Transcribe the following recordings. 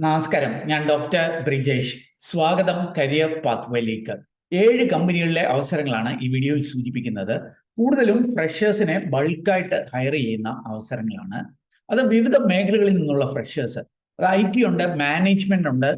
നമസ്കാരം, ഞാൻ ഡോക്ടർ ബ്രിജേഷ്. സ്വാഗതം കരിയർ പാത്വേയിലേക്ക്. 7 കമ്പനികളിലെ അവസരങ്ങളാണ് ഈ വീഡിയോയിൽ സൂചിപ്പിക്കുന്നത്. കൂടുതലും ഫ്രഷേഴ്സിനെ ബൾക്കായിട്ട് ഹയർ ചെയ്യുന്ന അവസരങ്ങളാണ്. അത് വിവിധ മേഖലകളിൽ നിന്നുള്ള ഫ്രഷേഴ്സ്, അത് IT ഉണ്ട്, മാനേജ്മെന്റ് ഉണ്ട്,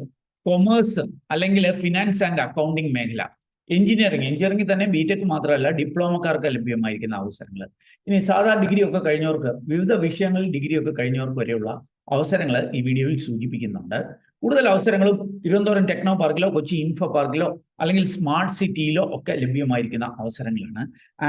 കൊമേഴ്സ് അല്ലെങ്കിൽ ഫിനാൻസ് ആൻഡ് അക്കൗണ്ടിങ് മേഖല, എഞ്ചിനീയറിംഗ് തന്നെ ബിടെക് മാത്രമല്ല ഡിപ്ലോമക്കാർക്ക് ലഭ്യമായിരിക്കുന്ന അവസരങ്ങൾ. ഇനി സാധാ ഡിഗ്രി ഒക്കെ കഴിഞ്ഞവർക്ക്, വിവിധ വിഷയങ്ങളിൽ ഡിഗ്രി ഒക്കെ കഴിഞ്ഞവർക്ക് വരെയുള്ള അവസരങ്ങൾ ഈ വീഡിയോയിൽ സൂചിപ്പിക്കുന്നുണ്ട്. കൂടുതൽ അവസരങ്ങളും തിരുവനന്തപുരം ടെക്നോ പാർക്കിലോ കൊച്ചി ഇൻഫോ പാർക്കിലോ അല്ലെങ്കിൽ സ്മാർട്ട് സിറ്റിയിലോ ഒക്കെ ലഭ്യമായിരിക്കുന്ന അവസരങ്ങളാണ്.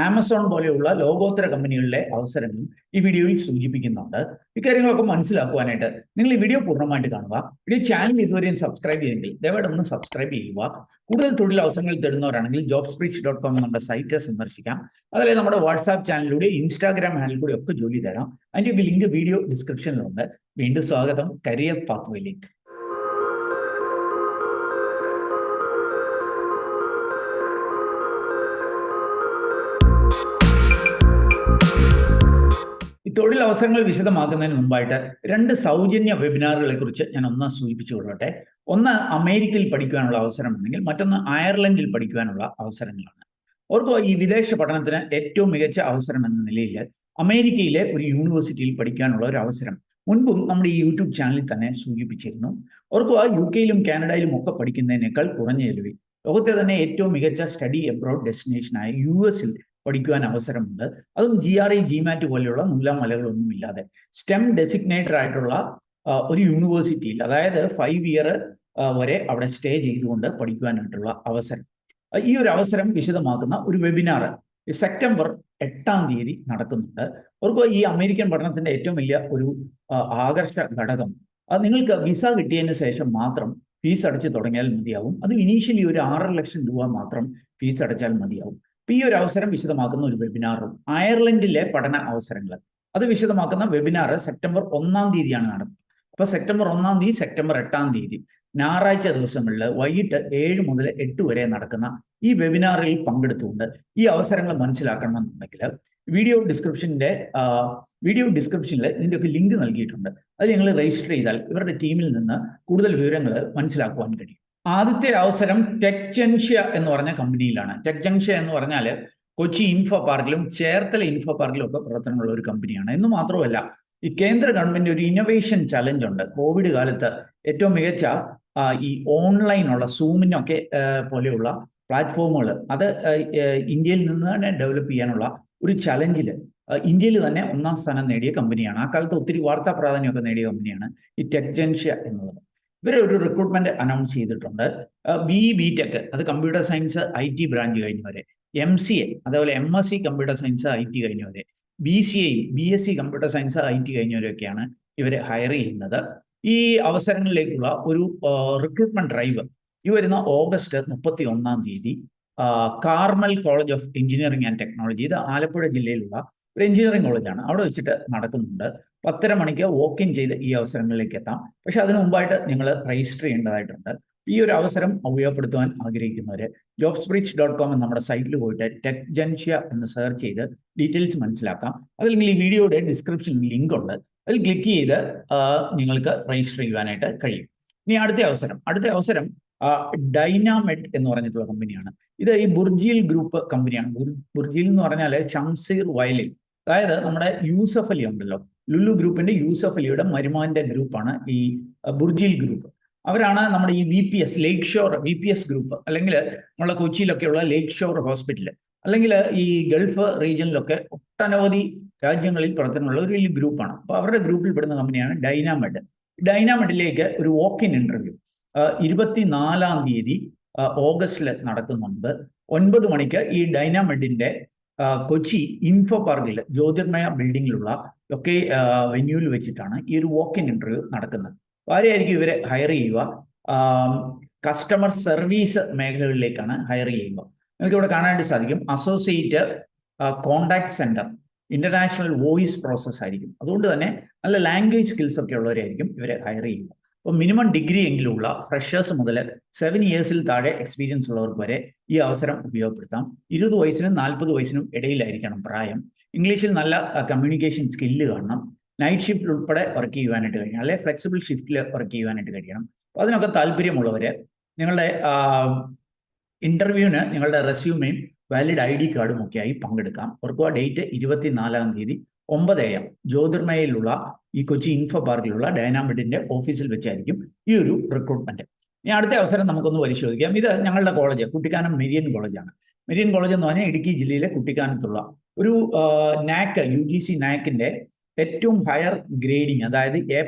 ആമസോൺ പോലെയുള്ള ലോകോത്തര കമ്പനികളിലെ അവസരങ്ങളും ഈ വീഡിയോയിൽ സൂചിപ്പിക്കുന്നുണ്ട്. ഇക്കാര്യങ്ങളൊക്കെ മനസ്സിലാക്കുവാനായിട്ട് നിങ്ങൾ ഈ വീഡിയോ പൂർണ്ണമായിട്ട് കാണുക. വീഡിയോ ചാനൽ ഇതുവരെയും സബ്സ്ക്രൈബ് ചെയ്തെങ്കിൽ ദയവായിട്ട് ഒന്ന് സബ്സ്ക്രൈബ് ചെയ്യുക. കൂടുതൽ തൊഴിൽ അവസരങ്ങൾ തേടുന്നവരാണെങ്കിൽ jobsbridge.com നമ്മുടെ സൈറ്റ് സന്ദർശിക്കാം. അതല്ലെങ്കിൽ നമ്മുടെ വാട്സാപ്പ് ചാനലിലൂടെ ഇൻസ്റ്റാഗ്രാം ഹാൻഡിൽ കൂടെ ഒക്കെ ജോലി തരാം. അതിന്റെ ലിങ്ക് വീഡിയോ ഡിസ്ക്രിപ്ഷനിലുണ്ട്. വീണ്ടും സ്വാഗതം കരിയർ പാത്വേയിലേക്ക്. ഈ തൊഴിൽ അവസരങ്ങൾ വിശദമാക്കുന്നതിന് മുമ്പായിട്ട് 2 സൗജന്യ വെബിനാറുകളെ കുറിച്ച് ഞാൻ ഒന്ന് സൂചിപ്പിച്ചു കൊള്ളട്ടെ. ഒന്ന് അമേരിക്കയിൽ പഠിക്കുവാനുള്ള അവസരമുണ്ടെങ്കിൽ മറ്റൊന്ന് അയർലൻഡിൽ പഠിക്കുവാനുള്ള അവസരങ്ങളാണ്. ഓർക്കുക, ഈ വിദേശ പഠനത്തിന് ഏറ്റവും മികച്ച അവസരം എന്ന നിലയിൽ അമേരിക്കയിലെ ഒരു യൂണിവേഴ്സിറ്റിയിൽ പഠിക്കാനുള്ള ഒരു അവസരം മുൻപും നമ്മുടെ ഈ യൂട്യൂബ് ചാനലിൽ തന്നെ സൂചിപ്പിച്ചിരുന്നു. ഓർക്കുക, UK യിലും കാനഡയിലും ഒക്കെ പഠിക്കുന്നതിനേക്കാൾ കുറഞ്ഞ ചെലവിൽ ലോകത്തെ തന്നെ ഏറ്റവും മികച്ച സ്റ്റഡി എബ്രോഡ് ഡെസ്റ്റിനേഷനായ US പഠിക്കുവാൻ അവസരമുണ്ട്. അതും GRE GMAT പോലെയുള്ള നൂലാമലകളൊന്നുമില്ലാതെ സ്റ്റെം ഡെസിഗ്നേറ്റഡ് ആയിട്ടുള്ള ഒരു യൂണിവേഴ്സിറ്റിയിൽ, അതായത് 5 ഇയർ വരെ അവിടെ സ്റ്റേ ചെയ്തുകൊണ്ട് പഠിക്കുവാനായിട്ടുള്ള അവസരം. ഈ ഒരു അവസരം വിശദമാക്കുന്ന ഒരു വെബിനാർ സെപ്റ്റംബർ 8-ാം തീയതി നടക്കുന്നുണ്ട്. അവർക്ക് ഈ അമേരിക്കൻ പഠനത്തിന്റെ ഏറ്റവും വലിയ ഒരു ആകർഷ ഘടകം, അത് നിങ്ങൾക്ക് വിസ കിട്ടിയതിന് ശേഷം മാത്രം ഫീസ് അടച്ച് തുടങ്ങിയാൽ മതിയാവും. അത് ഇനീഷ്യലി ഒരു 6 ലക്ഷം രൂപ മാത്രം ഫീസ് അടച്ചാൽ മതിയാവും. ഈ ഒരു അവസരം വിശദമാക്കുന്ന ഒരു വെബിനാറും അയർലൻഡിലെ പഠന അവസരങ്ങൾ അത് വിശദമാക്കുന്ന വെബിനാർ സെപ്റ്റംബർ 1-ാം തീയതിയാണ് നടക്കുന്നത്. അപ്പൊ സെപ്റ്റംബർ 1-ാം തീയതി, സെപ്റ്റംബർ 8-ാം തീയതി ഞായറാഴ്ച ദിവസങ്ങളിൽ വൈകിട്ട് 7 മുതൽ 8 വരെ നടക്കുന്ന ഈ വെബിനാറിൽ പങ്കെടുത്തുകൊണ്ട് ഈ അവസരങ്ങൾ മനസ്സിലാക്കണമെന്നുണ്ടെങ്കിൽ വീഡിയോ ഡിസ്ക്രിപ്ഷനിൽ ഇതിൻ്റെയൊക്കെ ലിങ്ക് നൽകിയിട്ടുണ്ട്. അത് നിങ്ങൾ രജിസ്റ്റർ ചെയ്താൽ ഇവരുടെ ടീമിൽ നിന്ന് കൂടുതൽ വിവരങ്ങൾ മനസ്സിലാക്കുവാൻ കഴിയും. ആദ്യത്തെ അവസരം ടെക് ജംഗ്ഷ്യ എന്ന് പറഞ്ഞ കമ്പനിയിലാണ്. ടെക് ജംഗ്ഷ്യ എന്ന് പറഞ്ഞാൽ കൊച്ചി ഇൻഫോ പാർക്കിലും ചേർത്തല ഇൻഫോ പാർക്കിലും ഒക്കെ പ്രവർത്തനമുള്ള ഒരു കമ്പനിയാണ്. എന്ന് മാത്രമല്ല, ഈ കേന്ദ്ര ഗവൺമെന്റ് ഒരു ഇന്നോവേഷൻ ചലഞ്ച് ഉണ്ട്. കോവിഡ് കാലത്ത് ഏറ്റവും മികച്ച ഈ ഓൺലൈനുള്ള സൂമിനൊക്കെ പോലെയുള്ള പ്ലാറ്റ്ഫോമുകൾ അത് ഇന്ത്യയിൽ നിന്ന് തന്നെ ഡെവലപ്പ് ചെയ്യാനുള്ള ഒരു ചലഞ്ചിൽ ഇന്ത്യയിൽ തന്നെ 1-ാം സ്ഥാനം നേടിയ കമ്പനിയാണ്. ആ കാലത്ത് ഒത്തിരി വാർത്താ പ്രാധാന്യമൊക്കെ നേടിയ കമ്പനിയാണ് ഈ ടെക് ജംഗ്ഷ്യ എന്നുള്ളത്. ഇവരെ ഒരു റിക്രൂട്ട്മെന്റ് അനൗൺസ് ചെയ്തിട്ടുണ്ട്. BTech, അത് കമ്പ്യൂട്ടർ സയൻസ് IT ബ്രാഞ്ച് കഴിഞ്ഞവരെ, MCA അതേപോലെ MSc കമ്പ്യൂട്ടർ സയൻസ് IT കഴിഞ്ഞവരെ, BCA BSc computer science IT കഴിഞ്ഞവരൊക്കെയാണ് ഇവരെ ഹയർ ചെയ്യുന്നത്. ഈ അവസരങ്ങളിലേക്കുള്ള ഒരു റിക്രൂട്ട്മെന്റ് ഡ്രൈവ് ഈ വരുന്ന ഓഗസ്റ്റ് 31-ാം തീയതി Carmel college of engineering and technology, ഇത് ആലപ്പുഴ ജില്ലയിലുള്ള ഒരു എഞ്ചിനീയറിംഗ് കോളേജാണ്, അവിടെ വെച്ചിട്ട് നടക്കുന്നുണ്ട്. 10:30 മണിക്ക് വോക്ക് ഇൻ ചെയ്ത് ഈ അവസരങ്ങളിലേക്ക് എത്താം. പക്ഷെ അതിനു മുമ്പായിട്ട് നിങ്ങൾ രജിസ്റ്റർ ചെയ്യേണ്ടതായിട്ടുണ്ട്. ഈ ഒരു അവസരം ഉപയോഗപ്പെടുത്തുവാൻ ആഗ്രഹിക്കുന്നവര് jobsbridge.com എന്ന നമ്മുടെ സൈറ്റിൽ പോയിട്ട് ടെക് ജംഗ്ഷ്യ എന്ന് സെർച്ച് ചെയ്ത് ഡീറ്റെയിൽസ് മനസ്സിലാക്കാം. അല്ലെങ്കിൽ ഈ വീഡിയോയുടെ ഡിസ്ക്രിപ്ഷനിൽ ലിങ്ക് ഉണ്ട്, അതിൽ ക്ലിക്ക് ചെയ്ത് നിങ്ങൾക്ക് രജിസ്റ്റർ ചെയ്യുവാനായിട്ട് കഴിയും. ഇനി അടുത്ത അവസരം ഡൈനാമെഡ് എന്ന് പറഞ്ഞിട്ടുള്ള കമ്പനിയാണ്. ഇത് ഈ ബുർജിൽ ഗ്രൂപ്പ് കമ്പനിയാണ്. ബുർജിൽ എന്ന് പറഞ്ഞാൽ ഷംസീർ വയലിൽ, അതായത് നമ്മുടെ യൂസഫ് അലി ഉണ്ടല്ലോ, ലുലു ഗ്രൂപ്പിന്റെ യൂസഫ് അലിയുടെ മരുമാന്റെ ഗ്രൂപ്പാണ് ഈ ബുർജിൽ ഗ്രൂപ്പ്. അവരാണ് നമ്മുടെ ഈ ലേക്ക് ഷോർ ഗ്രൂപ്പ്, അല്ലെങ്കിൽ നമ്മളെ കൊച്ചിയിലൊക്കെയുള്ള ലേക്ക് ഷോർ ഹോസ്പിറ്റൽ, അല്ലെങ്കിൽ ഈ ഗൾഫ് റീജിയനിലൊക്കെ ഒട്ടനവധി രാജ്യങ്ങളിൽ പ്രവർത്തനമുള്ള ഒരു വലിയ ഗ്രൂപ്പാണ്. അപ്പോൾ അവരുടെ ഗ്രൂപ്പിൽ പെടുന്ന കമ്പനിയാണ് ഡൈനാമെഡ്. ഡൈനാമെഡിലേക്ക് ഒരു വോക്ക് ഇൻ ഇന്റർവ്യൂ 24-ാം തീയതി ഓഗസ്റ്റിൽ നടക്കുന്നുണ്ട്. 9 മണിക്ക് ഈ ഡൈനാമെഡിന്റെ കൊച്ചി ഇൻഫോ പാർക്കിൽ ജ്യോതിർമയ ബിൽഡിങ്ങിലുള്ള വെന്യൂവിൽ വെച്ചിട്ടാണ് ഈ ഒരു വോക്ക് ഇൻ ഇന്റർവ്യൂ നടക്കുന്നത്. ആരെയായിരിക്കും ഇവരെ ഹയർ ചെയ്യുക? കസ്റ്റമർ സർവീസ് മേഖലകളിലേക്കാണ് ഹയർ ചെയ്യുക. നിങ്ങൾക്ക് ഇവിടെ കാണാനായിട്ട് സാധിക്കും, associate contact centre, international voice process ആയിരിക്കും. അതുകൊണ്ട് തന്നെ നല്ല ലാംഗ്വേജ് സ്കിൽസ് ഒക്കെ ഉള്ളവരായിരിക്കും ഇവരെ ഹയർ ചെയ്യുക. അപ്പോൾ മിനിമം ഡിഗ്രി എങ്കിലുള്ള ഫ്രഷേഴ്സ് മുതൽ 7 ഇയേഴ്സിൽ താഴെ എക്സ്പീരിയൻസ് ഉള്ളവർക്ക് വരെ ഈ അവസരം ഉപയോഗപ്പെടുത്താം. 20 വയസ്സിനും 40 വയസ്സിനും ഇടയിലായിരിക്കണം പ്രായം. ഇംഗ്ലീഷിൽ നല്ല കമ്മ്യൂണിക്കേഷൻ സ്കില്ല് കാണണം. നൈറ്റ് ഷിഫ്റ്റിൽ ഉൾപ്പെടെ വർക്ക് ചെയ്യുവാനായിട്ട് കഴിയണം, അല്ലെങ്കിൽ ഫ്ലെക്സിബിൾ ഷിഫ്റ്റിൽ വർക്ക് ചെയ്യുവാനായിട്ട് കഴിയണം. അപ്പോൾ അതിനൊക്കെ താല്പര്യമുള്ളവർ നിങ്ങളുടെ ഇന്റർവ്യൂവിന് നിങ്ങളുടെ റെസ്യൂമെയും വാലിഡ് ID കാർഡും ഒക്കെ ആയി പങ്കെടുക്കാം. ഓർക്കുക, ഡേറ്റ് 24-ാം തീയതി 9 AM ജ്യോതിർമയയിലുള്ള ഈ കൊച്ചി ഇൻഫോ പാർക്കിലുള്ള ഡൈനാമിഡിന്റെ ഓഫീസിൽ വെച്ചായിരിക്കും ഈ ഒരു റിക്രൂട്ട്മെന്റ്. ഇനി അടുത്ത അവസരം നമുക്കൊന്ന് പരിശോധിക്കാം. ഇത് ഞങ്ങളുടെ കോളേജ് കുട്ടിക്കാനം മെരിയൻ കോളേജാണ്. മെരിയൻ കോളേജ് എന്ന് പറഞ്ഞാൽ ഇടുക്കി ജില്ലയിലെ കുട്ടിക്കാനത്തുള്ള ഒരു നാക് UGC നാക്കിന്റെ ഏറ്റവും ഹയർ ഗ്രേഡിംഗ്, അതായത് A++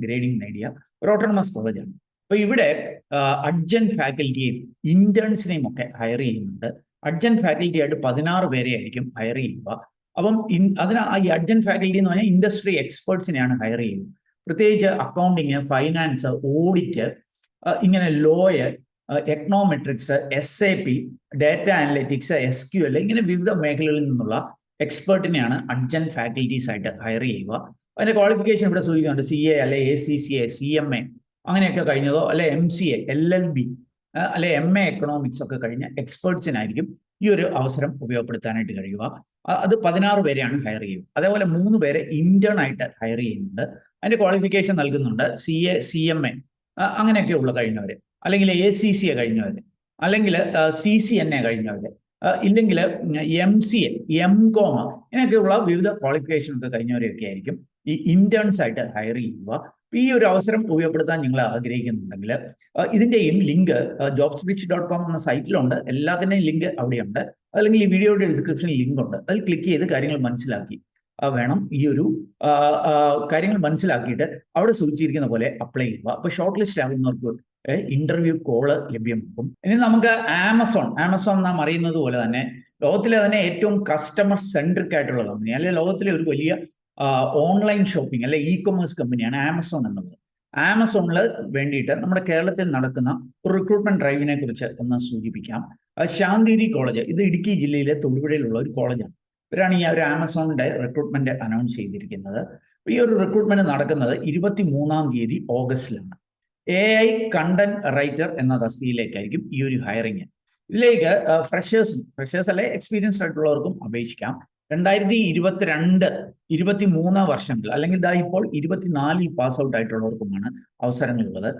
ഗ്രേഡിംഗ് നേടിയ ഒരു ഓട്ടോണമസ് കോളേജാണ്. അപ്പൊ ഇവിടെ അഡ്ജന്റ് ഫാക്കൽറ്റിയെയും ഇന്റേൺസിനെയും ഒക്കെ ഹയർ ചെയ്യുന്നുണ്ട്. അഡ്ജന്റ് ഫാക്കൽറ്റി ആയിട്ട് 16 പേരെ ആയിരിക്കും ഹയർ ചെയ്യുക. അപ്പം ഈ അഡ്ജന്റ് ഫാക്കൽറ്റി എന്ന് പറഞ്ഞാൽ ഇൻഡസ്ട്രി എക്സ്പേർട്സിനെയാണ് ഹയർ ചെയ്യുന്നത്. പ്രത്യേകിച്ച് അക്കൗണ്ടിങ്, ഫൈനാൻസ്, ഓഡിറ്റ്, ഇങ്ങനെ lawyer, econometrics, SAP, data analytics, SQL, ഇങ്ങനെ വിവിധ മേഖലകളിൽ നിന്നുള്ള എക്സ്പേർട്ടിനെയാണ് അഡ്ജന്റ് ഫാക്കൽറ്റീസ് ആയിട്ട് ഹയർ ചെയ്യുക. അതിന്റെ ക്വാളിഫിക്കേഷൻ ഇവിടെ സൂചിക്കുന്നുണ്ട്. CA അല്ലെ ACCA, CMA അങ്ങനെയൊക്കെ കഴിഞ്ഞതോ, അല്ലെ MCA, LLB, അല്ലെ MA എക്കണോമിക്സ് ഒക്കെ കഴിഞ്ഞ എക്സ്പേർട്സിനായിരിക്കും ഈ ഒരു അവസരം ഉപയോഗപ്പെടുത്താനായിട്ട് കഴിയുക. അത് 16 പേരെയാണ് ഹയർ ചെയ്യുക. അതേപോലെ 3 പേരെ ഇന്റേൺ ആയിട്ട് ഹയർ ചെയ്യുന്നുണ്ട്. അതിന്റെ ക്വാളിഫിക്കേഷൻ നൽകുന്നുണ്ട്. CA, CMA അങ്ങനെയൊക്കെയുള്ള കഴിഞ്ഞവര്, അല്ലെങ്കിൽ ACCA കഴിഞ്ഞവര്, അല്ലെങ്കിൽ CCNA കഴിഞ്ഞവര്, ഇല്ലെങ്കിൽ MCA, MCOM ഇങ്ങനെയൊക്കെയുള്ള വിവിധ ക്വാളിഫിക്കേഷൻ ഒക്കെ കഴിഞ്ഞവരെയൊക്കെ ആയിരിക്കും ഈ ഇന്റേൺസ് ആയിട്ട് ഹയർ ചെയ്യുക. ഈ ഒരു അവസരം ഉപയോഗപ്പെടുത്താൻ നിങ്ങൾ ആഗ്രഹിക്കുന്നുണ്ടെങ്കിൽ ഇതിന്റെയും ലിങ്ക് jobswitch.com എന്ന സൈറ്റിലുണ്ട്. എല്ലാത്തിന്റെയും ലിങ്ക് അവിടെയുണ്ട്. അല്ലെങ്കിൽ ഈ വീഡിയോയുടെ ഡിസ്ക്രിപ്ഷനിൽ ലിങ്ക് ഉണ്ട്. അതിൽ ക്ലിക്ക് ചെയ്ത് കാര്യങ്ങൾ മനസ്സിലാക്കി വേണം ഈ ഒരു കാര്യങ്ങൾ മനസ്സിലാക്കിയിട്ട് അവിടെ സൂചിച്ചിരിക്കുന്ന പോലെ അപ്ലൈ ചെയ്യുക. അപ്പൊ ഷോർട്ട് ലിസ്റ്റ് ആകുന്നവർക്ക് ഇന്റർവ്യൂ കോള് ലഭ്യമാക്കും. ഇനി നമുക്ക് ആമസോൺ നാം അറിയുന്നത് പോലെ തന്നെ ലോകത്തിലെ തന്നെ ഏറ്റവും കസ്റ്റമർ സെൻട്രിക് ആയിട്ടുള്ള കമ്പനി, അല്ലെ ലോകത്തിലെ ഒരു വലിയ ഓൺലൈൻ ഷോപ്പിംഗ് അല്ലെ ഇ-കൊമേഴ്സ് കമ്പനിയാണ് ആമസോൺ എന്നുള്ളത്. ആമസോണിൽ വേണ്ടിയിട്ട് നമ്മുടെ കേരളത്തിൽ നടക്കുന്ന ഒരു റിക്രൂട്ട്മെന്റ് ഡ്രൈവിനെ കുറിച്ച് ഒന്ന് സൂചിപ്പിക്കാം. ശാന്തിഗിരി കോളേജ്, ഇത് ഇടുക്കി ജില്ലയിലെ തൊടുപുഴയിലുള്ള ഒരു കോളേജാണ്. ഇവരാണ് ഈ ഒരു ആമസോണിന്റെ റിക്രൂട്ട്മെന്റ് അനൗൺസ് ചെയ്തിരിക്കുന്നത്. ഈ ഒരു റിക്രൂട്ട്മെന്റ് നടക്കുന്നത് 23-ാം തീയതി ഓഗസ്റ്റിലാണ്. AI കണ്ടന്റ് റൈറ്റർ എന്ന തസ്തികയിലേക്കായിരിക്കും ഈ ഒരു ഹയറിങ്. ഇതിലേക്ക് ഫ്രഷേഴ്സ് അല്ലെ എക്സ്പീരിയൻസ്ഡ് ആയിട്ടുള്ളവർക്കും അപേക്ഷിക്കാം. 2022-23 വർഷങ്ങളിൽ, അല്ലെങ്കിൽ ഇപ്പോൾ 24-ൽ പാസ് ഔട്ട് ആയിട്ടുള്ളവർക്കുമാണ് അവസരങ്ങളുള്ളത്.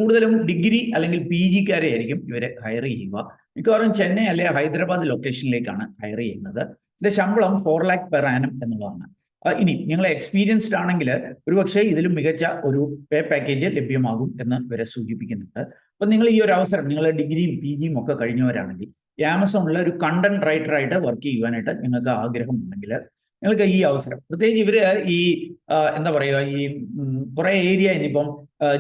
കൂടുതലും ഡിഗ്രി അല്ലെങ്കിൽ PGക്കാരെ ആയിരിക്കും ഇവരെ ഹയർ ചെയ്യുക. മിക്കവാറും ചെന്നൈ അല്ലെ ഹൈദരാബാദ് ലൊക്കേഷനിലേക്കാണ് ഹയർ ചെയ്യുന്നത്. ഇതിന്റെ ശമ്പളം 4 lakh per annum എന്നുള്ളതാണ്. ഇനി നിങ്ങൾ എക്സ്പീരിയൻസ്ഡ് ആണെങ്കിൽ ഒരുപക്ഷെ ഇതിലും മികച്ച ഒരു പേ പാക്കേജ് ലഭ്യമാകും എന്ന് ഇവരെ സൂചിപ്പിക്കുന്നുണ്ട്. അപ്പൊ നിങ്ങൾ ഈ ഒരു അവസരം, നിങ്ങൾ ഡിഗ്രിയും PGയും ഒക്കെ കഴിഞ്ഞവരാണെങ്കിൽ ആമസോണിലെ ഒരു കണ്ടന്റ് റൈറ്ററായിട്ട് വർക്ക് ചെയ്യുവാനായിട്ട് നിങ്ങൾക്ക് ആഗ്രഹമുണ്ടെങ്കിൽ നിങ്ങൾക്ക് ഈ അവസരം, പ്രത്യേകിച്ച് ഇവര് ഈ എന്താ പറയുക, ഈ കുറെ ഏരിയ ഇനിയിപ്പം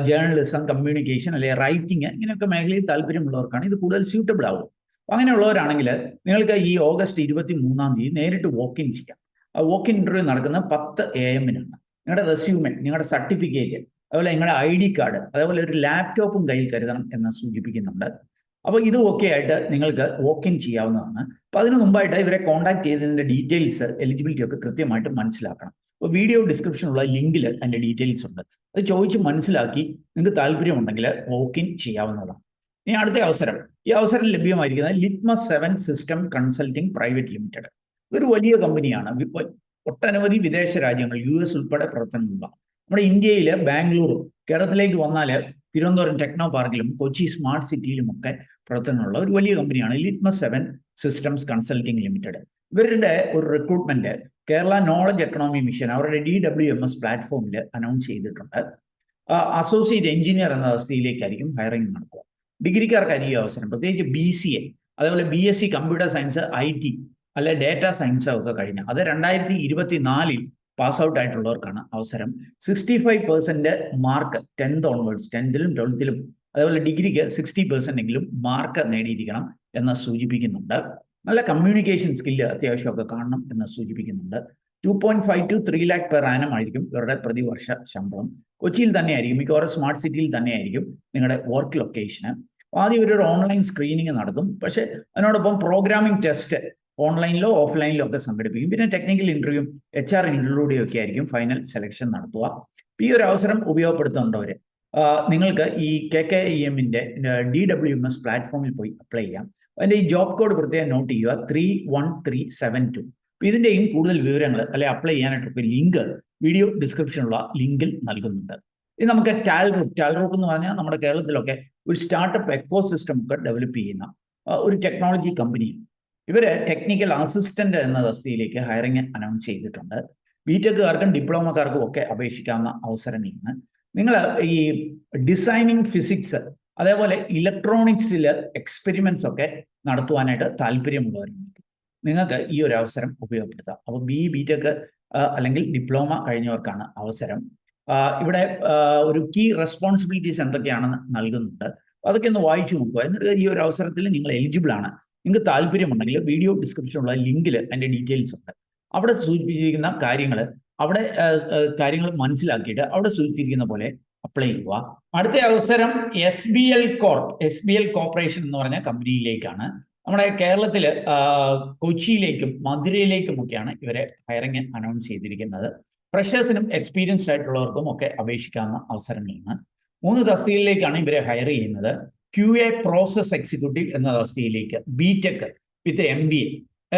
ജേർണലിസം, കമ്മ്യൂണിക്കേഷൻ അല്ലെ റൈറ്റിംഗ് ഇങ്ങനെയൊക്കെ മേഖലയിൽ താല്പര്യമുള്ളവർക്കാണ് ഇത് കൂടുതൽ സ്യൂട്ടബിൾ ആവും. അങ്ങനെയുള്ളവരാണെങ്കിൽ നിങ്ങൾക്ക് ഈ ഓഗസ്റ്റ് 23-ാം തീയതി നേരിട്ട് വോക്ക് ഇൻ ചെയ്യാം. വോക്ക് ഇൻ ഇന്റർവ്യൂ നടക്കുന്നത് 10 AM നിങ്ങളുടെ റെസ്യൂമെ, നിങ്ങളുടെ സർട്ടിഫിക്കറ്റ്, അതുപോലെ നിങ്ങളുടെ ID കാർഡ്, അതേപോലെ ഒരു ലാപ്ടോപ്പും കയ്യിൽ കരുതണം എന്ന് സൂചിപ്പിക്കുന്നുണ്ട്. അപ്പോൾ ഇത് ഓക്കെ ആയിട്ട് നിങ്ങൾക്ക് വോക്ക് ഇൻ ചെയ്യാവുന്നതാണ്. അപ്പോൾ അതിന് മുമ്പായിട്ട് ഇവരെ കോൺടാക്ട് ചെയ്തതിന്റെ ഡീറ്റെയിൽസ്, എലിജിബിലിറ്റി ഒക്കെ കൃത്യമായിട്ട് മനസ്സിലാക്കണം. അപ്പോൾ വീഡിയോ ഡിസ്ക്രിപ്ഷനുള്ള ലിങ്കിൽ അതിന്റെ ഡീറ്റെയിൽസ് ഉണ്ട്. അത് ചോദിച്ച് മനസ്സിലാക്കി നിങ്ങൾക്ക് താല്പര്യമുണ്ടെങ്കിൽ വോക്ക് ഇൻ ചെയ്യാവുന്നതാണ്. ഇനി അടുത്ത അവസരം, ഈ അവസരം ലഭ്യമായിരിക്കുന്നത് litmus 7 system consulting private limited. ഇതൊരു വലിയ കമ്പനിയാണ്. ഒട്ടനവധി വിദേശ രാജ്യങ്ങൾ, US ഉൾപ്പെടെ പ്രവർത്തനമുള്ള, നമ്മുടെ ഇന്ത്യയിലെ ബാംഗ്ലൂർ, കേരളത്തിലേക്ക് വന്നാൽ തിരുവനന്തപുരം ടെക്നോ പാർക്കിലും കൊച്ചി സ്മാർട്ട് സിറ്റിയിലും ഒക്കെ പ്രവർത്തനമുള്ള ഒരു വലിയ കമ്പനിയാണ് ലിറ്റ്മസ് 7 സിസ്റ്റംസ് കൺസൾട്ടിംഗ് ലിമിറ്റഡ്. ഇവരുടെ ഒരു recruitment Kerala knowledge economy mission അവരുടെ DWMS പ്ലാറ്റ്ഫോമിൽ അനൗൺസ് ചെയ്തിട്ടുണ്ട്. അസോസിയേറ്റ് എഞ്ചിനീയർ എന്ന തസ്തികയിലേക്കായിരിക്കും ഹയറിംഗ് നടക്കുക. ഡിഗ്രിക്കാർക്കായിരിക്കും ഈ അവസരം. പ്രത്യേകിച്ച് BCA, അതേപോലെ BSc കമ്പ്യൂട്ടർ സയൻസ്, IT അല്ലെ ഡാറ്റ സയൻസ് ഒക്കെ കഴിഞ്ഞ, അത് 2024-ൽ പാസ് ഔട്ട് ആയിട്ടുള്ളവർക്കാണ് അവസരം. 65% മാർക്ക് 10th ഓൺവേർഡ്സ്, 10th-ലും 12th-ലും, അതേപോലെ ഡിഗ്രിക്ക് 60% എങ്കിലും മാർക്ക് നേടിയിരിക്കണം എന്ന് സൂചിപ്പിക്കുന്നുണ്ട്. നല്ല കമ്മ്യൂണിക്കേഷൻ സ്കില്ല് അത്യാവശ്യമൊക്കെ കാണണം എന്ന് സൂചിപ്പിക്കുന്നുണ്ട്. 2.5 to 3 lakh per annum ആയിരിക്കും ഇവരുടെ പ്രതിവർഷ ശമ്പളം. കൊച്ചിയിൽ തന്നെയായിരിക്കും, മിക്കവാറും സ്മാർട്ട് സിറ്റിയിൽ തന്നെയായിരിക്കും നിങ്ങളുടെ വർക്ക് ലൊക്കേഷന്. ആദ്യം ഇവരൊരു ഓൺലൈൻ സ്ക്രീനിങ് നടത്തും. പക്ഷെ അതിനോടൊപ്പം പ്രോഗ്രാമിംഗ് ടെസ്റ്റ് ഓൺലൈനിലോ ഓഫ്ലൈനിലോ ഒക്കെ സംഘടിപ്പിക്കും. പിന്നെ ടെക്നിക്കൽ ഇന്റർവ്യൂ, HR ഇന്റർവ്യൂടെയും ഒക്കെ ആയിരിക്കും ഫൈനൽ സെലക്ഷൻ നടത്തുക. ഈ ഒരു അവസരം ഉപയോഗപ്പെടുത്തേണ്ടവര് നിങ്ങൾക്ക് ഈ KKEMന്റെ DWMS പ്ലാറ്റ്ഫോമിൽ പോയി അപ്ലൈ ചെയ്യാം. അതിന്റെ ഈ ജോബ് കോഡ് പ്രത്യേകം നോട്ട് ചെയ്യുക, 31372. ഇതിന്റെയും കൂടുതൽ വിവരങ്ങൾ അല്ലെ അപ്ലൈ ചെയ്യാനായിട്ടൊക്കെ ലിങ്ക് വീഡിയോ ഡിസ്ക്രിപ്ഷനിലുള്ള ലിങ്കിൽ നൽകുന്നുണ്ട്. ഇത് നമുക്ക് ടാൽറൂട്ട് എന്ന് പറഞ്ഞാൽ നമ്മുടെ കേരളത്തിലൊക്കെ ഒരു സ്റ്റാർട്ടപ്പ് എക്കോ സിസ്റ്റം ഒക്കെ ഡെവലപ്പ് ചെയ്യുന്ന ഒരു ടെക്നോളജി കമ്പനി. ഇവര് ടെക്നിക്കൽ അസിസ്റ്റന്റ് എന്ന തസ്തികയിലേക്ക് ഹയറിംഗ് അനൗൺസ് ചെയ്തിട്ടുണ്ട്. ബിടെക്കുകാർക്കും ഡിപ്ലോമക്കാർക്കും ഒക്കെ അപേക്ഷിക്കാവുന്ന അവസരങ്ങളാണ്. നിങ്ങൾ ഈ ഡിസൈനിങ് ഫിസിക്സ് അതേപോലെ ഇലക്ട്രോണിക്സിൽ എക്സ്പെരിമെന്റ്സ് ഒക്കെ നടത്തുവാനായിട്ട് താല്പര്യമുള്ളവരുണ്ട്. നിങ്ങൾക്ക് ഈ ഒരു അവസരം ഉപയോഗപ്പെടുത്താം. അപ്പോൾ ബിടെക് അല്ലെങ്കിൽ ഡിപ്ലോമ കഴിഞ്ഞവർക്കാണ് അവസരം. ഇവിടെ ഒരു കീ റെസ്പോൺസിബിലിറ്റീസ് എന്തൊക്കെയാണെന്ന് നൽകുന്നുണ്ട്. അതൊക്കെ ഒന്ന് വായിച്ചു നോക്കുക. എന്നിട്ട് ഈ ഒരു അവസരത്തിൽ നിങ്ങൾ എലിജിബിൾ ആണ്, നിങ്ങൾക്ക് താല്പര്യമുണ്ടെങ്കിൽ വീഡിയോ ഡിസ്ക്രിപ്ഷനുള്ള ലിങ്കിൽ അതിൻ്റെ ഡീറ്റെയിൽസ് ഉണ്ട്. അവിടെ സൂചിപ്പിച്ചിരിക്കുന്ന കാര്യങ്ങൾ മനസ്സിലാക്കിയിട്ട് അവിടെ സൂചിപ്പിച്ചിരിക്കുന്ന പോലെ അപ്ലൈ ചെയ്യുക. അടുത്ത അവസരം SBL കോർപ്പറേഷൻ എന്ന് പറഞ്ഞ കമ്പനിയിലേക്കാണ്. നമ്മുടെ കേരളത്തിൽ കൊച്ചിയിലേക്കും മധുരയിലേക്കുമൊക്കെയാണ് ഇവരെ ഹയറിംഗ് അനൗൺസ് ചെയ്തിരിക്കുന്നത്. ഫ്രഷേഴ്സിനും എക്സ്പീരിയൻസ്ഡ് ആയിട്ടുള്ളവർക്കും ഒക്കെ അപേക്ഷിക്കാവുന്ന അവസരങ്ങളാണ്. 3 തസ്തികയിലേക്കാണ് ഇവരെ ഹയർ ചെയ്യുന്നത്. QA പ്രോസസ് എക്സിക്യൂട്ടീവ് എന്ന തസ്തികയിലേക്ക് ബിടെക് വിത്ത് MBA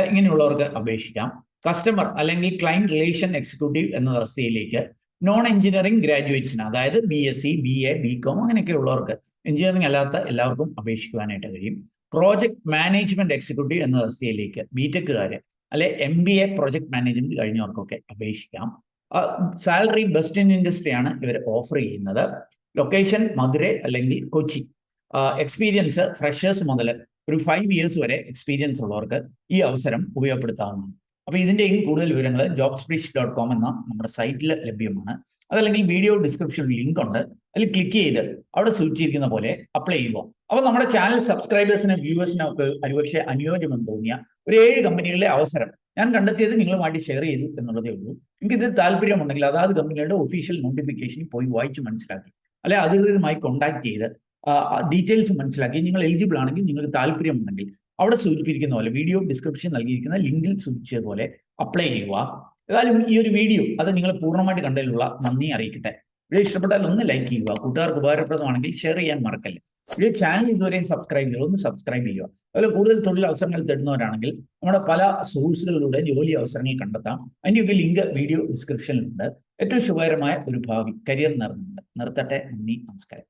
ഇങ്ങനെയുള്ളവർക്ക് അപേക്ഷിക്കാം. കസ്റ്റമർ അല്ലെങ്കിൽ ക്ലയന്റ് റിലേഷൻ എക്സിക്യൂട്ടീവ് എന്ന തസ്തികയിലേക്ക് നോൺ എഞ്ചിനീയറിംഗ് ഗ്രാജുവേറ്റ്സിന്, അതായത് BSc BA BCom അങ്ങനെയൊക്കെ ഉള്ളവർക്ക്, എഞ്ചിനീയറിംഗ് അല്ലാത്ത എല്ലാവർക്കും അപേക്ഷിക്കുവാനായിട്ട് കഴിയും. പ്രോജക്ട് മാനേജ്മെന്റ് എക്സിക്യൂട്ടീവ് എന്ന തസ്തികയിലേക്ക് ബിടെക്കുകാർ അല്ലെ MBA പ്രോജക്ട് മാനേജ്മെന്റ് കഴിഞ്ഞവർക്കൊക്കെ അപേക്ഷിക്കാം. സാലറി ബെസ്റ്റ് ഇൻ ഇൻഡസ്ട്രി ആണ് ഇവർ ഓഫർ ചെയ്യുന്നത്. ലൊക്കേഷൻ മധുര അല്ലെങ്കിൽ കൊച്ചി. എക്സ്പീരിയൻസ് ഫ്രഷേഴ്സ് മുതൽ ഒരു 5 years വരെ എക്സ്പീരിയൻസ് ഉള്ളവർക്ക് ഈ അവസരം ഉപയോഗപ്പെടുത്താവുന്നതാണ്. അപ്പോൾ ഇതിൻ്റെയും കൂടുതൽ വിവരങ്ങൾ jobsbridge.com എന്ന നമ്മുടെ സൈറ്റിൽ ലഭ്യമാണ്. അതല്ലെങ്കിൽ വീഡിയോ ഡിസ്ക്രിപ്ഷനിൽ ലിങ്ക് ഉണ്ട്, അതിൽ ക്ലിക്ക് ചെയ്ത് അവിടെ സൂചിച്ചിരിക്കുന്ന പോലെ അപ്ലൈ ചെയ്യുക. അപ്പോൾ നമ്മുടെ ചാനൽ സബ്സ്ക്രൈബേഴ്സിനും വ്യൂവേഴ്സിനും ഒക്കെ ഒരുപക്ഷെ അനുയോജ്യമെന്ന് തോന്നിയ ഒരു 7 കമ്പനികളിലെ അവസരം ഞാൻ കണ്ടെത്തിയത് നിങ്ങളുമായിട്ട് ഷെയർ ചെയ്തു എന്നുള്ളതേ ഉള്ളൂ. നിങ്ങൾക്ക് ഇത് താല്പര്യമുണ്ടെങ്കിൽ അതാത് കമ്പനികളുടെ ഒഫീഷ്യൽ നോട്ടിഫിക്കേഷനിൽ പോയി വായിച്ച് മനസ്സിലാക്കി, അല്ലെ അധികൃതരുമായി കോൺടാക്ട് ചെയ്ത് ഡീറ്റെയിൽസ് മനസ്സിലാക്കി നിങ്ങൾ എലിജിബിൾ ആണെങ്കിൽ, നിങ്ങൾക്ക് താല്പര്യമുണ്ടെങ്കിൽ അവിടെ സൂചിപ്പിച്ചിരിക്കുന്ന പോലെ വീഡിയോ ഡിസ്ക്രിപ്ഷൻ നൽകിയിരിക്കുന്ന ലിങ്കിൽ സൂചിപ്പിച്ചതുപോലെ അപ്ലൈ ചെയ്യുക. ഏതായാലും ഈ ഒരു വീഡിയോ അത് നിങ്ങൾ പൂർണ്ണമായിട്ട് കണ്ടതിലുള്ള നന്ദി അറിയിക്കട്ടെ. വീഡിയോ ഇഷ്ടപ്പെട്ടാൽ ഒന്ന് ലൈക്ക് ചെയ്യുക, കൂട്ടുകാർക്ക് ഉപകാരപ്രദമാണെങ്കിൽ ഷെയർ ചെയ്യാൻ മറക്കല്ലേ. വീഡിയോ ചാനൽ ഇതുവരെയും സബ്സ്ക്രൈബ് ചെയ്യുക, ഒന്ന് സബ്സ്ക്രൈബ് ചെയ്യുക. അതുപോലെ കൂടുതൽ തൊഴിൽ അവസരങ്ങൾ തേടുന്നവരാണെങ്കിൽ നമ്മുടെ പല സോഴ്സുകളിലൂടെ ജോലി അവസരങ്ങൾ കണ്ടെത്താം. അതിൻ്റെയൊക്കെ ലിങ്ക് വീഡിയോ ഡിസ്ക്രിപ്ഷനിലുണ്ട്. ഏറ്റവും ശുഭകരമായ ഒരു ഭാവി കരിയർ നിർത്തട്ടെ. നന്ദി, നമസ്കാരം.